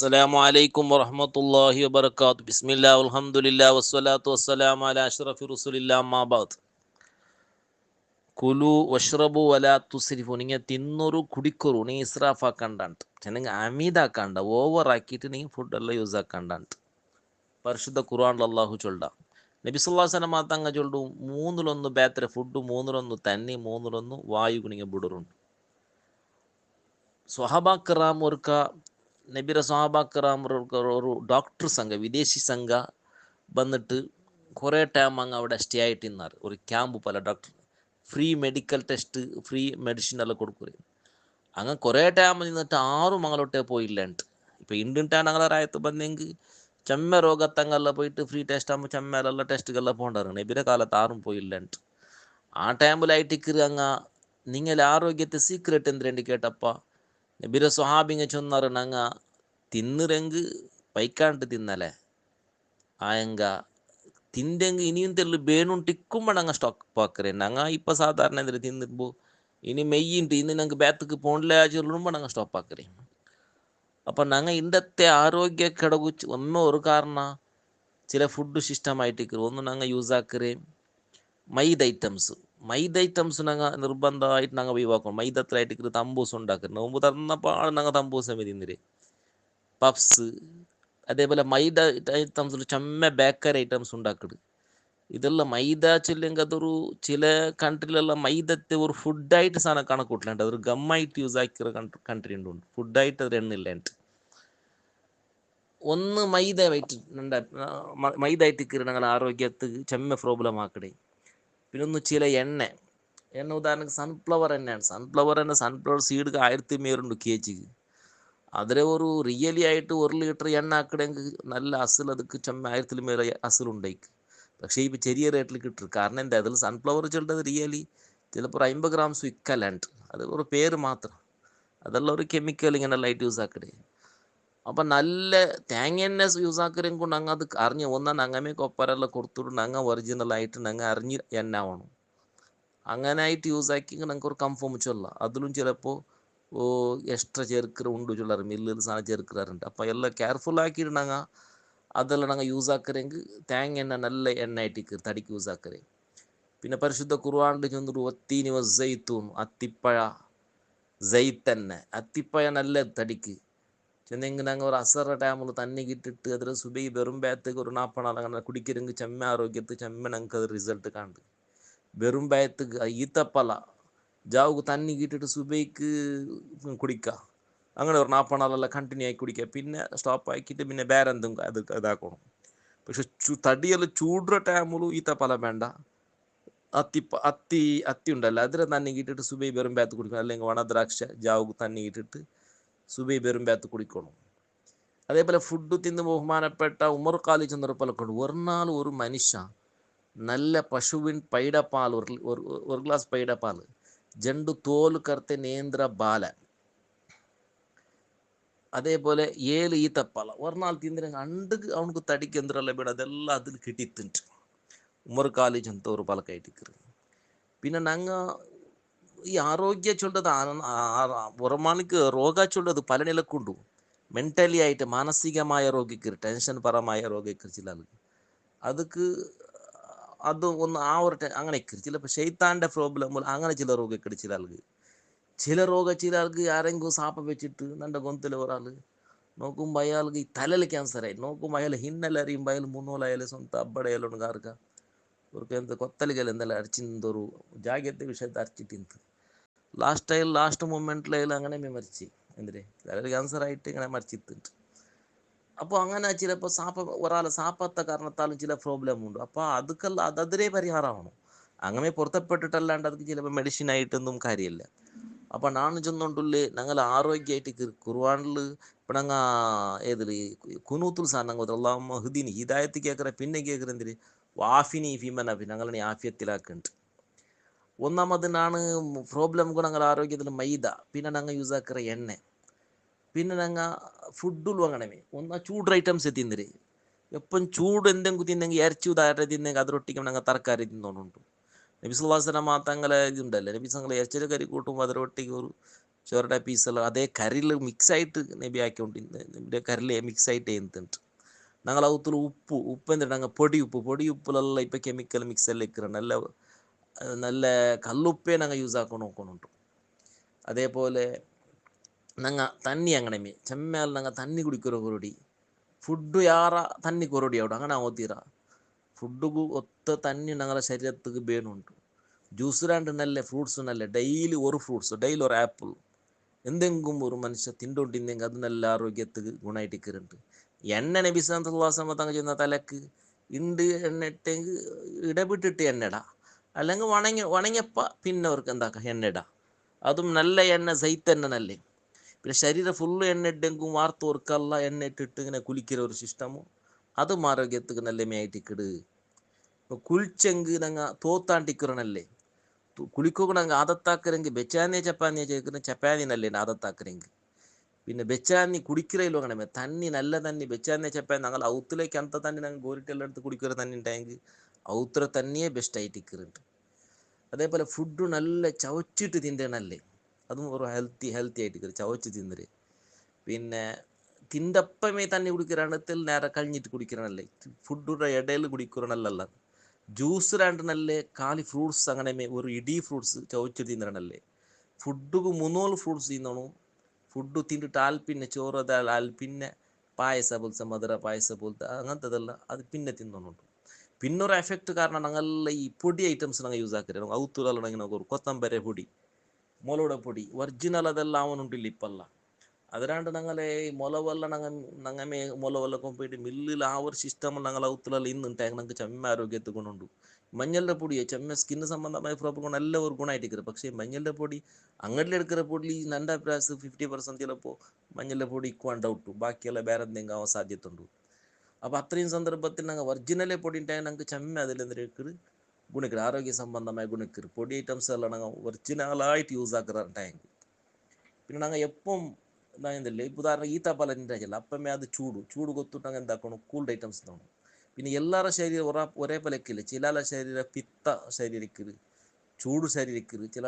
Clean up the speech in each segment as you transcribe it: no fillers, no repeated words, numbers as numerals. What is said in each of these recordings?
അസ്സലാമു അലൈക്കും വറഹ്മത്തുള്ളാഹി വബറകാതുഹു. ബിസ്മില്ലാഹി വൽഹംദുലില്ലാഹി വസ്സലാത്തു വസ്സലാമു അലാ അഷ്റഫി റസൂലില്ലാഹി അമ്മാ ബഅദ്. കുലു വഷ്റബു വലാ തുസ്രിഫു. നിങ്ങൾ തിന്നൊരു കുടിക്കൊരു, നീ ഇസ്രാഫ് ആക്കണ്ടാണ്ട്, നിങ്ങൾ അമീതാക്കണ്ട, ഓവർ ആക്കിയിട്ട് നീ ഫുഡെല്ലാം യൂസ് ആക്കണ്ടാണ്ട്. പരിശുദ്ധ ഖുർആനിൽ അല്ലാഹു ചൊല്ല, നബി സല്ലല്ലാഹു അലൈഹി വസല്ലം തങ്ങൾ ചൊല്ലു, മൂന്നിലൊന്ന് ബേത്തര ഫുഡ്, മൂന്നിലൊന്ന് തന്നി, മൂന്നിലൊന്ന് വായു കുണിങ്ങ ബിടറുണ്ട്. സ്വഹാബാക്കിറാം ഒരുക്ക നബിര സ്വഹാബാക്കിറാം ഒരു ഡോക്ടർ സംഘ, വിദേശി സംഘ വന്നിട്ട് കുറേ ടൈം അങ്ങ് അവിടെ സ്റ്റേ ആയിട്ട് ഇന്നാറ്. ഒരു ക്യാമ്പ് പോലെ doctor free medical test, free medicine എല്ലാം കൊടുക്കുക. അങ്ങനെ കുറേ ടൈം നിന്നിട്ട് ആറും അങ്ങോട്ടേ പോയില്ലുണ്ട്. ഇപ്പോൾ ഇന്ത്യൻ ടൈം ഞങ്ങളെ രായത്ത് ಬಂದೆಂಗೆ ചെമ്മ രോഗത്തങ്ങെല്ലാം പോയിട്ട് ഫ്രീ ടെസ്റ്റ് ആകുമ്പോൾ ചെമ്മയിലെല്ലാം ടെസ്റ്റുകളെല്ലാം പോകണ്ടായിരുന്നു. നബിരെ കാലത്ത് ആറും പോയില്ലുണ്ട്. ആ ടൈമിലായിട്ട് അങ്ങ് നിങ്ങൾ ആരോഗ്യത്തെ സീക്രട്ട് എന്തിരണ്ട് കേട്ടപ്പ നബിരെ സ്വഹാബിങ്ങ ചൊന്നാറ്, ഞങ്ങ തിന്നുരെങ്ക് പൈക്കാണ്ട് തിന്നലെ ആയങ്ക ತಿಂದೆಂಗೆ ಇನಿയും തെല്ല് ಬೇಣು ಟಿಕ್ಕುമ്പോൾ ഞങ്ങൾ സ്റ്റോക്ക് പാക്കറേ. ഞങ്ങൾ ഇപ്പം സാധാരണ എന്തിനാ തിന്നുമ്പോൾ ഇനി മെയ്യുണ്ട്, ഇന്ന് ഞങ്ങൾക്ക് ബാത്തക്ക് പോണില്ല ചൊല്ലുമ്പോൾ ഞങ്ങൾ സ്റ്റോപ്പ് ആക്കറേ. അപ്പം ഞങ്ങൾ ഇന്നത്തെ ആരോഗ്യ ഘടക ഒന്നും ഒരു കാരണ ചില ഫുഡ് സിസ്റ്റമായിട്ട് ഒന്ന് ഞങ്ങൾ യൂസ് ആക്കറേ മൈദ ഐറ്റംസ് ഞങ്ങൾ നിർബന്ധമായിട്ട് ഞങ്ങൾ ഒഴിവാക്കണം. മൈദത്തിലായിട്ട് തമ്പൂസ് ഉണ്ടാക്കരുത്. നോമ്പ് തന്നപ്പോൾ ഞങ്ങൾ തമ്പൂസ് തിന്നിരേ, പഫ്സ്, അതേപോലെ മൈദ ഐറ്റംസിൽ ചെമ്മ ബേക്കറി ഐറ്റംസ് ഉണ്ടാക്കരുത്. ഇതെല്ലാം മൈദ ചൊല്ലെങ്കിൽ അതൊരു ചില കൺട്രിയിലെല്ലാം മൈദത്തെ ഒരു ഫുഡായിട്ട് സാധനം കണക്കൂട്ടിലുണ്ട്. അതൊരു ഗമ്മായിട്ട് യൂസ് ആക്കിയ കൺട്രി ഉണ്ട്, ഫുഡായിട്ട് അത് എണ്ണില്ലുണ്ട്. ഒന്ന് മൈദ ആയിട്ട് കീറി ഞങ്ങളുടെ ആരോഗ്യത്തിന് ചെമ്മ പ്രോബ്ലം ആക്കടേ. പിന്നെ ഒന്ന് ചില എണ്ണ ഉദാഹരണത്തിന് സൺഫ്ലവർ എണ്ണയാണ്. Sunflower seed 1500 kg. അതിൽ ഒരു റിയലി ആയിട്ട് 1 ലിറ്റർ എണ്ണ ആക്കണമെങ്കിൽ നല്ല അസൽ ಅದಕ್ಕೆ ചെമ്മ 1000 അസലുണ്ടായിക്ക്. പക്ഷേ ഇപ്പോൾ ചെറിയ റേറ്റിൽ കിട്ടും. കാരണം എന്താ, അതിൽ സൺഫ്ലവർ ചൊല്ലത് റിയലി ചിലപ്പോൾ 50 ഗ്രാംസ് വിൽക്കല്ലാണ്ട്, അത് ഒരു പേര് മാത്രം. അതെല്ലാം ഒരു കെമിക്കൽ ഇങ്ങനെ ലൈറ്റ് യൂസ് ആക്കടേ. അപ്പം നല്ല തേങ്ങ എണ്ണ യൂസ് ആക്കലും കൊണ്ട് അങ്ങ് അത് അറിഞ്ഞ് ഒന്നാണ് അങ്ങമേ കൊപ്പരെല്ലാം കൊടുത്തിട്ടുണ്ട്. അങ്ങ് ഒറിജിനലായിട്ട് ഞങ്ങൾ അറിഞ്ഞ് എണ്ണ ആവണം. അങ്ങനെ ആയിട്ട് യൂസ് ആക്കി ഞങ്ങൾക്ക് ഒരു കൺഫേം ചൊല്ല. അതിലും ചിലപ്പോൾ എക്സ്ട്രാ ചേർക്കിற ഉണ്ട് ചൊല്ലാറ്, മില്ലിൽ സാധനം ചേർക്കാറുണ്ട്. അപ്പോൾ എല്ലാം കെയർഫുൾ ആക്കിയിട്ട് ഞങ്ങൾ അതെല്ലാം ഞങ്ങൾ യൂസ് ആക്കരെങ്കിൽ തേങ്ങ എണ്ണ നല്ല എണ്ണ ആയിട്ട് തടിക്ക് യൂസ് ആക്കരേ. പിന്നെ പരിശുദ്ധ ഖുർആനിൽ ചെന്നൊരു ഒത്തീനി വസ്സൈത്തൂൻ, അത്തിപ്പഴ, സൈത്തന്നെ, അത്തിപ്പഴ നല്ല തടിക്ക് ചെന്നെങ്കിൽ ഞങ്ങൾ ഒരു അസറ ടൈമിൽ തന്നെ കിട്ടിട്ട് അതിൽ സുബൈ വെറും ബാത്തേക്ക് ഒരു 40 അങ്ങനെ കുടിക്കരെങ്കിൽ ചെമ്മ ആരോഗ്യത്ത് ചെമ്മ ഞങ്ങൾക്ക് അത് റിസൾട്ട് കണ്ട്. വെറും ബാത്തേക്ക് ഈത്തപ്പല ജാവുക്ക് തന്നി കിട്ടിട്ട് സുബൈക്ക് കുടിക്കുക. അങ്ങനെ ഒരു 40 നാളെല്ലാം കണ്ടിന്യൂ ആക്കി കുടിക്കുക. പിന്നെ സ്റ്റോപ്പ് ആക്കിയിട്ട് പിന്നെ വേറെ എന്തും അത് ഇതാക്കണം. പക്ഷെ തടിയെല്ലാം ചൂടുന്ന ടൈമിലും ഈത്തപ്പല വേണ്ട. അത്തി ഉണ്ടല്ലോ, അതിൽ തന്നെ കിട്ടിട്ട് സുബൈ വെറും ബാത്ത് കുടിക്കണം. അല്ലെങ്കിൽ വണദ്രാക്ഷ ജാവുക്ക് തന്നെ കിട്ടിട്ട് സുബൈ വെറും ബാത്ത് കുടിക്കണം. അതേപോലെ ഫുഡ് തിന്ന് ബഹുമാനപ്പെട്ട ഉമർ ഖാലി ചെന്നൊരുപ്പലക്കൊണ്ട് ഒരു നാൾ ഒരു മനുഷ്യ നല്ല പശുവിൻ പൈടപ്പാൽ ഒരു ഗ്ലാസ് പൈടപ്പാൽ ജണ്ടു തോല് കറുത്ത നേന്ത്ര ബാല, അതേപോലെ 7 ഈത്തപ്പാല ഒരു നാൾ തിന്നിര അണ്ട് അവനക്ക് തടിക്ക് എന്തിരല്ല ಬೇಡ ಅದೆಲ್ಲ അതിൽ കിട്ടിത്തുണ്ട്. ഉമർ ഖാലി ചെന്ന ഒരു പലക്കായിട്ട്. പിന്നെ ഞങ്ങ ഈ ആരോഗ്യ ചൊല്ലത് പുറമാണിക്ക് രോഗ ചൊല്ലത് പല നിലക്കുണ്ടു. ಮೆಂಟಲಿ ആയിട്ട് മാനസികമായ രോഗിക്ക്, ടെൻഷൻ പരമായ രോഗിക്ക് ചില ಅದಕ್ಕೆ അത് ഒന്ന് ആ ഒരു അങ്ങനെ ചിലപ്പോൾ ഷെയ്ത്താൻ്റെ പ്രോബ്ലം അങ്ങനെ ചില രോഗിക്ക് ചില ആൾക്ക് ആരെങ്കിലും സാപ്പ വെച്ചിട്ട് നല്ല ഗൊന്തല ഒരാൾ നോക്കുമ്പോൾ അയാൾക്ക് ഈ തലയിൽ ക്യാൻസറായി. നോക്കുമ്പോൾ അയാൾ ഹിന്നലറിയുമ്പോൾ അയാൾ മുന്നോലായാലും സ്വന്തം അബ്ബടയാലും കാർക്ക അവർക്ക് എന്ത് കൊത്തലികൾ എന്തെല്ലാം അരച്ചിന്തൊരു ജാഗ്യത്തെ വിഷയത്തെ അരച്ചിട്ടിന്ത് ലാസ്റ്റ് മൊമെൻറ്റിൽ അങ്ങനെ മരിച്ച് എന്തിരെ തലയിൽ ക്യാൻസറായിട്ട് ഇങ്ങനെ മരിച്ചിട്ടുണ്ട്. അപ്പോൾ അങ്ങനെ ചിലപ്പോൾ ഒരാൾ സാപ്പത്ത കാരണത്താലും ചില പ്രോബ്ലം ഉണ്ട്. അപ്പോൾ അതിരെ പരിഹാരമാവണം. അങ്ങനെ പുറത്തപ്പെട്ടിട്ടല്ലാണ്ട് ಅದಕ್ಕೆ ചിലപ്പോൾ മെഡിസിൻ ആയിട്ടൊന്നും കാര്യമില്ല. അപ്പോൾ ನಾನು ചെന്നുകൊണ്ടുള്ള ഞങ്ങൾ ആരോഗ്യമായിട്ട് ഖുർആനിൽ ഇപ്പം ഞങ്ങൾ ഏതിൽ കുനൂത്തുൽ സാർ ഞങ്ങൾ അല്ലാഹുമ്മ ഹ്ദിനി ഹിദായത്ത് കേൾക്കറ. പിന്നെ കേൾക്കറ എന്തിന് വാഫിനി ഫിമനഫി, ഞങ്ങളെ ആഫിയത്തിലാക്കുന്നുണ്ട്. ഒന്നാമത് നാണ് പ്രോബ്ലം ഞങ്ങൾ ആരോഗ്യത്തിൽ മൈദ, പിന്നെ ഞങ്ങൾ യൂസ് ആക്കിற എണ്ണ, പിന്നെ ഞങ്ങൾ ഫുഡും അങ്ങനെ ഒന്ന് ചൂട് ഐറ്റംസ് തിന്നിര്. എപ്പം ചൂട് എന്തെങ്കിലും തിന്നെങ്കിൽ ഇറച്ചി ഉദാഹരണം തിന്നെങ്കിൽ അതിരൊട്ടിക്കും ഞങ്ങൾ തർക്കാരി തിന്നോണ്ടുണ്ട്. നബി സല്ലല്ലാഹു അലൈഹി വസല്ലം തങ്ങളെ ഇതുണ്ടല്ലോ, നബി തങ്ങൾ ഇറച്ചിയുടെ കറി കൂട്ടുമ്പോൾ അതിരൊട്ടിക്ക് ഒരു ചോറയുടെ പീസെല്ലാം അതേ കറിയിൽ മിക്സ് ആയിട്ട് നബി ആക്കിക്കൊണ്ടിരുന്ന കറിയിൽ മിക്സ് ആയിട്ട് ചെയ്യുന്നുണ്ട്. ഞങ്ങൾ അവത്തിൽ ഉപ്പ് എന്തിട്ട് ഞങ്ങൾ പൊടി ഉപ്പിലെല്ലാം ഇപ്പം കെമിക്കൽ മിക്സെല്ലാം ഇക്കറ നല്ല നല്ല കല്ലുപ്പേ ഞങ്ങൾ യൂസ് ആಕೊಂಡು നോക്കുന്നുണ്ട്. അതേപോലെ ഞങ്ങൾ തന്നി അങ്ങനെ ചെമ്മയാൽ ഞങ്ങൾ തന്നി കുടിക്കുന്ന കൊരടി ഫുഡ് യാറ തന്നി കൊരടി അവിടെ അങ്ങനെ ഓത്തീറ ഫുഡ് ഒത്ത തന്നി ഞങ്ങളുടെ ശരീരത്തിക്ക് ಬೇನುಂಟು. ജ്യൂസിലാണ്ട് നല്ല ഫ്രൂട്ട്സ് നല്ല ഡെയിലി ഒരു ഫ്രൂട്ട്സ് ഡെയിലി ഒരു ആപ്പിൾ എന്തെങ്കിലും ഒരു മനുഷ്യ തിണ്ടോണ്ടിരുന്നെങ്കിൽ അത് നല്ല ആരോഗ്യത്തിന് ഗുണമായിട്ടിരിക്കുന്നുണ്ട്. എണ്ണ നബി സല്ലല്ലാഹു അലൈഹി വസല്ലം തങ്ങൾ ചെയ്യുന്ന തലക്ക് ഇണ്ട് എണ്ണ ഇട്ടെങ്കിൽ ഇടപെട്ടിട്ട് എണ്ണ ഇടാം, അല്ലെങ്കിൽ വണങ്ങിയപ്പ പിന്നെ അവർക്ക് എന്താക്കാം എണ്ണ ഇടാം. അതും നല്ല എണ്ണ സൈത്ത് എണ്ണ നല്ലേ. പിന്നെ ശരീരം ഫുള്ള് എണ്ണ ഇട്ടെങ്കിൽ വാർത്തോർക്കല്ല എണ്ണ ഇട്ടിട്ട് ഇങ്ങനെ കുലിക്കുന്ന ഒരു സിസ്റ്റമും അതും ആരോഗ്യത്തിന് നല്ല മേയായിട്ടിക്കിട്. കുളിച്ചെങ്കിൽ ഞങ്ങൾ തോത്താണ്ടിക്കിറണല്ലേ കുളിക്കുക ആദത്താക്കരെങ്കിൽ ബെച്ചാനിയെ ചപ്പാനിയെ ചേക്കുന്ന ചപ്പാനി നല്ലേ ആദത്താക്കരെങ്കിൽ. പിന്നെ ബെച്ചാനി കുടിக்கிறതിലും അങ്ങനെ തന്നി നല്ല തന്നി ബെച്ചാനിയെ ചപ്പാനി ഞങ്ങൾ ഔത്തിലേക്ക് അന്ത തന്നെ ഞങ്ങൾ ഗോരിട്ടെല്ലാം എടുത്ത് കുടിക്കുന്ന തന്നെ ഉണ്ടായെങ്കിൽ ഔത്ര തന്നെയേ ബെസ്റ്റ് ആയിട്ടിക്കുന്നുണ്ട്. അതേപോലെ ഫുഡ് നല്ല ചവച്ചിട്ട് തിന്നണല്ലേ അതും ഒരു ഹെൽത്തി ആയിട്ട് ചവച്ച് തിന്നര്. പിന്നെ തിണ്ടപ്പമേ തന്നെ കുടിക്കുകയാണെങ്കിൽ നേരെ കഴിഞ്ഞിട്ട് കുടിക്കണല്ലേ ഫുഡിൻ്റെ ഇടയിൽ കുടിക്കണല്ല. ജ്യൂസ് രണ്ട് നല്ല കാലി ഫ്രൂട്ട്സ് അങ്ങനെ ഒരു ഇടി ഫ്രൂട്ട്സ് ചവച്ച് തിന്നണല്ലേ. ഫുഡ് മൂന്നോല് ഫ്രൂട്ട്സ് തിന്നണു. ഫുഡ് തിന്നിട്ട് പിന്നെ ചോറ് പിന്നെ പായസ പോലത്തെ മധുര പായസ പോലത്തെ അങ്ങനത്തതെല്ല അത് പിന്നെ തിന്നുന്നുണ്ട്. പിന്നൊരു എഫക്റ്റ് കാരണം ഞങ്ങളെല്ലാം ഈ പൊടി ഐറ്റംസ് ഞങ്ങൾ യൂസ് ആക്കില്ല. ഔത്തുകളെല്ലാം ഇങ്ങനെ കൊത്തമ്പരെ പൊടി മുളയുടെ പൊടി ഒറിജിനൽ അതെല്ലാം അവനുണ്ടില്ല ഇപ്പല്ല. അതിനാണ്ട് ഞങ്ങളെ മുളവെല്ലാം ഞങ്ങമേ മുളവെല്ലാം കൊണ്ടുപോയിട്ട് മില്ലിൽ ആ ഒരു സിസ്റ്റം ഞങ്ങൾ ഔത്തുലെല്ലാം ഇന്നുണ്ടായി ഞങ്ങൾക്ക് ചെമ്മ ആരോഗ്യത്തിൽ ഗുണമുണ്ട്. മഞ്ഞളുടെ പൊടിയെ ചെമ്മ സ്കിന്ന് സംബന്ധമായ പ്രോബ്ലം കൊണ്ട് നല്ല ഒരു ഗുണമായിട്ടിരിക്കുന്നത്. പക്ഷേ മഞ്ഞളുടെ പൊടി അങ്ങോട്ടിലെടുക്കുന്ന പൊടി എൻ്റെ അഭിപ്രായത്തിൽ 50% ചിലപ്പോൾ മഞ്ഞളുടെ പൊടി ഇക്കുവാൻ ഡൗട്ടു ബാക്കിയെല്ലാം വേറെ എന്തെങ്കിലും ആവാൻ സാധ്യത ഉണ്ട്. അപ്പോൾ അത്രയും സന്ദർഭത്തിൽ ഞങ്ങൾ ഒറിജിനലെ പൊടി ഉണ്ടായാൽ ഞങ്ങൾക്ക് ചെമ്മ അതിലെന്തിരിക്കത് ഗുണിക്കർ ആരോഗ്യ സംബന്ധമായ ഗുണിക്കർ പൊടി ഐറ്റംസ് എല്ലാം ഞങ്ങൾ ഒറിജിനലായിട്ട് യൂസ് ആക്കാറുണ്ടായെങ്കിൽ. പിന്നെ ഞങ്ങൾ എപ്പം എന്താ ഇപ്പോൾ ഉദാഹരണം ഈത്തപ്പലിൻ്റെ ചില അപ്പമേ അത് ചൂട് കൊത്തിട്ട് ഞങ്ങൾ എന്താക്കണം കൂൾഡ് ഐറ്റംസ് തോന്നും. പിന്നെ എല്ലാവരുടെ ശരീരം ഒരേ പലക്കില്ല. ചില ശരീര പിത്ത ശരീരിക്കരുത്, ചൂട് ശരീരിക്കരുത്, ചില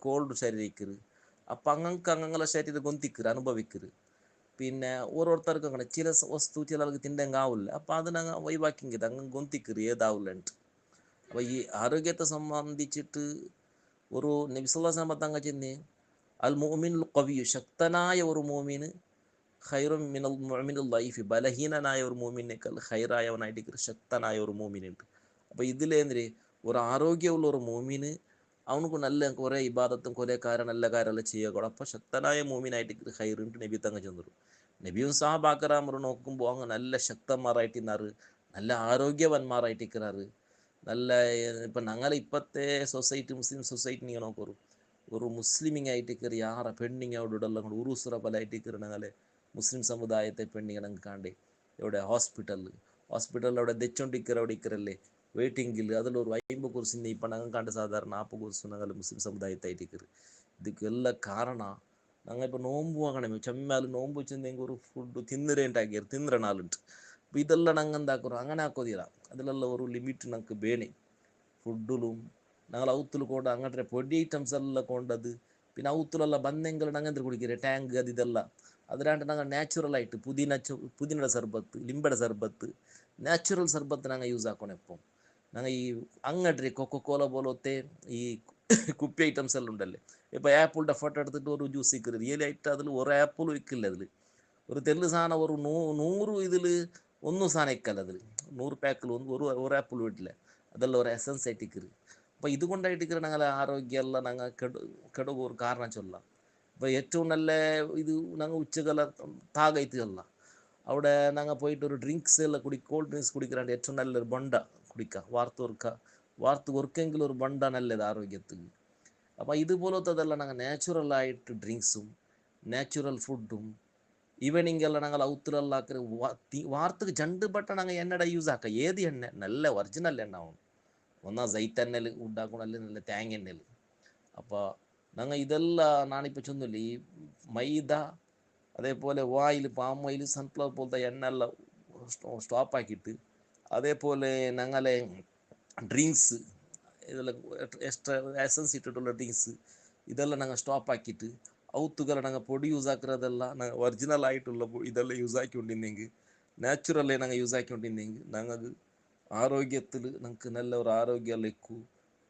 കോൾഡ് ശരീരിക്കരുത്. അപ്പം അംഗങ്ങളെ ശരീരം ഗൊന്തിക്കരുത് അനുഭവിക്കരുത്. പിന്നെ ഓരോരുത്തർക്കും അങ്ങനെ ചില വസ്തു ചിലർക്ക് തിണ്ടെങ്കിൽ ആവില്ല. അപ്പം അത് ഞങ്ങൾ ഒഴിവാക്കിയത് അങ്ങ് ഗൊന്തിക്കരുത് ഏതാവില്ലണ്ട്. അപ്പോൾ ഈ ആരോഗ്യത്തെ സംബന്ധിച്ചിട്ട് ഒരു നബി സല്ലല്ലാഹു അലൈഹി വസല്ലം തങ്ങൾ ചെന്ന് അൽ മുഅ്മിനുൽ ഖവിയ്യു ശക്തനായ ഒരു മുഅ്മിന് ഖൈറും മിനൽ മുഅ്മിനിൽ ലൈഫി ബലഹീനനായ ഒരു മുഅ്മിനേക്കാൾ ഖൈറായവനായിട്ട് ശക്തനായ ഒരു മുഅ്മിനുണ്ട്. അപ്പോൾ ഇതിലേന്ദ്രെ ഒരു ആരോഗ്യമുള്ള ഒരു മുഅ്മിന് അവനക്ക് നല്ല കുറേ ഇബാദത്തും കുറേ നല്ല കാര്യമെല്ലാം ചെയ്യുക. അപ്പോൾ ശക്തനായ മുഅ്മിനായിട്ട് ഖൈറുണ്ട് നബി തങ്ങൾ ചെന്നു. നബിയും സഹാബാക്കറാമർ നോക്കുമ്പോൾ അങ്ങ് നല്ല ശക്തന്മാരായിട്ടിരുന്നാറ്, നല്ല ആരോഗ്യവാന്മാരായിട്ടിരിക്കുന്നത്. നല്ല ഇപ്പം ഞങ്ങളെ ഇപ്പോഴത്തെ സൊസൈറ്റി മുസ്ലിം സൊസൈറ്റി നിങ്ങൾ നോക്കൂ. ഒരു മുസ്ലിമിങ് ആയിട്ട് കയറി ആറെ പെണ്ണിങ്ങോടെല്ലാം കൂടെ ഉറുസുറ പലായിട്ട് കയറി ഞങ്ങളെ മുസ്ലിം സമുദായത്തെ പെണ്ണിങ്ങൾ ഞങ്ങൾക്ക് കാണണ്ടേ എവിടെ ഹോസ്പിറ്റലിൽ അവിടെ ദച്ചോണ്ടിക്കര അവിടെ ഇക്കരല്ലേ വെയിറ്റിംഗിൽ അതിലൊരു 50 കുറിച്ച് ഇപ്പം ഞങ്ങൾ കണ്ട് സാധാരണ 40 കുറിച്ച് ഞങ്ങൾ മുസ്ലിം സമുദായത്തായിട്ട് കയറി. ഇതൊക്കെല്ലാം കാരണം ഞങ്ങൾ ഇപ്പോൾ നോമ്പ് വാങ്ങണമേ ചെമ്മാൽ നോമ്പ് വെച്ചെന്തെങ്കിൽ ഒരു ഫുഡ് തിന്നിരേണ്ടാക്കിയാൽ തിന്നിരണാളുണ്ട്. അപ്പോൾ ഇതെല്ലാം ഞങ്ങൾ എന്താക്കണം അങ്ങനെ ആക്കോതീര അതിലെല്ലാം ഒരു ലിമിറ്റ് ഞങ്ങൾക്ക് വേണേ. ഫുഡിലും ഞങ്ങൾ ഔത്തിൽ കൊണ്ട് അങ്ങനത്തെ പൊടി ഐറ്റംസ് എല്ലാം കൊണ്ടത്. പിന്നെ ഔത്തിലെല്ലാം ಬಂದೆಂಗಲ್ ഞങ്ങൾ കുടിക്കുക ടാങ്ക് അത് ഇതെಲ್ಲ അതിലാണ്ട് ഞങ്ങൾ ന്യാച്ചുറലായിട്ട് പുതിനയുടെ സർബത്ത് ലിംബയുടെ സർബത്ത് ന്യാച്ചുറൽ സർബത്ത് ഞങ്ങൾ യൂസ് ആക്കണം. എപ്പം ഞങ്ങൾ ഈ അങ്ങോട്ടേ കൊക്കോല പോലത്തെ ഈ കുപ്പി ഐറ്റംസ് എല്ലാം ഉണ്ടല്ലേ. ഇപ്പോൾ ആപ്പിളിൻ്റെ ഫോട്ടോ എടുത്തിട്ട് ഒരു ജ്യൂസ് ഇക്കരുത് റിയലായിട്ട് അതിൽ ഒരു ആപ്പിളും ഇക്കില്ല. അതിൽ ഒരു തെല്ല് സാധനം ഒരു 100 ഇതിൽ ഒന്നും സാധനം ഇക്കല്ല. അതിൽ 100 പാക്കിൽ ഒരു ആപ്പിൾ വീട്ടില്ല. അതെല്ലാം ഒരു എസൻസ് ആയിട്ട് ഇക്കരുത്. അപ്പോൾ ഇതുകൊണ്ടായിട്ട് ഞങ്ങളെ ആരോഗ്യമെല്ലാം ഞങ്ങൾ കെടുക ഒരു കാരണം ചൊല്ലാം. അപ്പോൾ ഏറ്റവും നല്ല ഇത് ഞങ്ങൾ ഉച്ചകല താകൈത്തുകല്ല അവിടെ ഞങ്ങൾ പോയിട്ട് ഒരു ഡ്രിങ്ക്സ് എല്ലാം കോൾഡ് ഡ്രിങ്ക്സ് കുടിക്കാണ്ട് ഏറ്റവും നല്ലൊരു ബൊണ്ട കുടിക്കുക വാർത്ത് കൊറുക്കെങ്കിലും ഒരു ബൊണ്ട നല്ലത് ആരോഗ്യത്തിന്. അപ്പോൾ ഇതുപോലത്തതെല്ലാം ഞങ്ങൾ നാച്ചുറലായിട്ട് ഡ്രിങ്ക്സും നാച്ചുറൽ ഫുഡും ഈവനിങ് എല്ലാം ഞങ്ങൾ ഔത്തിലെല്ലാം വാർത്തക്ക് ജണ്ട് ബട്ട ഞങ്ങൾ എണ്ണയുടെ യൂസ് ആക്കുക. ഏത് എണ്ണ നല്ല ഒറിജിനൽ എണ്ണ ആവും. ഒന്നാ സൈറ്റ് എണ്ണൽ ഉണ്ടാക്കണമല്ലേ നല്ല തേങ്ങ എണ്ണൽ. അപ്പോൾ ഞങ്ങൾ ഇതെല്ലാം നാണിപ്പോൾ ചൊന്നില്ല ഈ മൈദ അതേപോലെ ഓയിൽ പാം ഓയിൽ സൺഫ്ലവർ പോലത്തെ എണ്ണ എല്ലാം സ്റ്റോപ്പാക്കിയിട്ട് അതേപോലെ ഞങ്ങളെ ഡ്രിങ്ക്സ് ഇതെല്ലാം എക്സ്ട്രാ എസൻസ് ഇട്ടിട്ടുള്ള ഡ്രിങ്ക്സ് ഇതെല്ലാം ഞങ്ങൾ സ്റ്റോപ്പാക്കിയിട്ട് ഔത്തുകൾ ഞങ്ങൾ പൊടി യൂസ് ആക്കുന്നതെല്ലാം ഒറിജിനൽ ആയിട്ടുള്ള ഇതെല്ലാം യൂസ് ആക്കിക്കൊണ്ടിരുന്നെങ്കിൽ നാച്ചുറലേ ഞങ്ങൾ യൂസ് ആക്കിക്കൊണ്ടിരുന്നെങ്കിൽ ഞങ്ങൾക്ക് ആരോഗ്യത്തിൽ ഞങ്ങൾക്ക് നല്ല ഒരു ആരോഗ്യം ലഭിക്കൂ.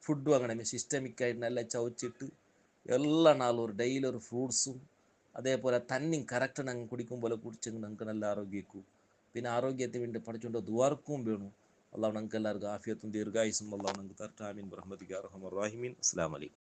ഫുഡും അങ്ങനെ സിസ്റ്റമിക്കായിട്ട് നല്ല ചവച്ചിട്ട് എല്ലാ നാളും ഒരു ഡെയിലി ഒരു ഫ്രൂട്ട്സും അതേപോലെ തന്നെയും കറക്റ്റ് ഞങ്ങൾ കുടിക്കുമ്പോൾ കുടിച്ചെങ്കിൽ ഞങ്ങൾക്ക് നല്ല ആരോഗ്യക്കും. പിന്നെ ആരോഗ്യത്തിന് വേണ്ടി പഠിച്ചുകൊണ്ട് ദ്വാർക്കും വേണം. അള്ളാഹു ഞങ്ങൾക്ക് എല്ലാവർക്കും ആഫിയത്തും ദീർഘായുസും അള്ളാഹു ഞങ്ങൾക്ക് തരട്ടെ. ആമീൻ ബിറഹ്മതിക യാ അർഹമർ റഹീമീൻ. അസ്സലാമു അലൈക്കും.